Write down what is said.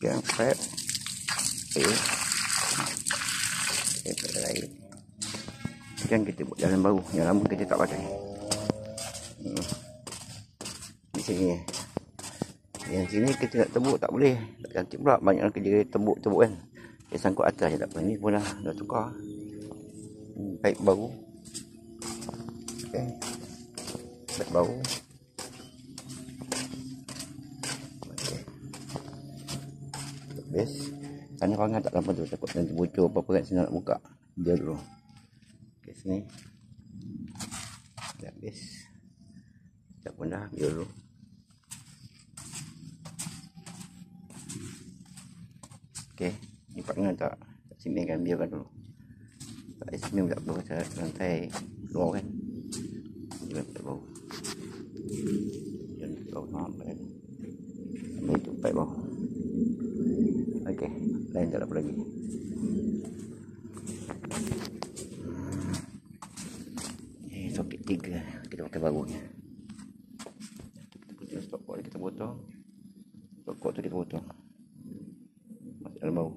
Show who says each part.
Speaker 1: Yang pet. Pet lain. Kan kita buat jalan baru, yang lama kita tak pakai. Di sini. Yang sini kita nak tebuk tak boleh. Tak cantik pula, banyak kerja tebuk kan. Dia sangkut atas je tak apa. Ni pun dah tukar. Paip baru. Okey. Paip baru. Okey. Best. Sana pangan tak lampu tu, takut nanti bocor apa-apa kat sini nak buka. Biar dulu. Okey, sini. Dah best. Tak pun dah, biar dulu. Okey, ni pangan tak simenkan, biarkan dulu. Tak simen tak apa, pasal lantai luar kan. Jangan tak bau. Jangan tak bau sampai kan. Ambil tu paip bau. Okey, lain tak ada apa lagi. Ni soket 3 kita pakai barunya. Kita punya stop cord kita potong. Stop cord tu kita potong. Masih dalam bau.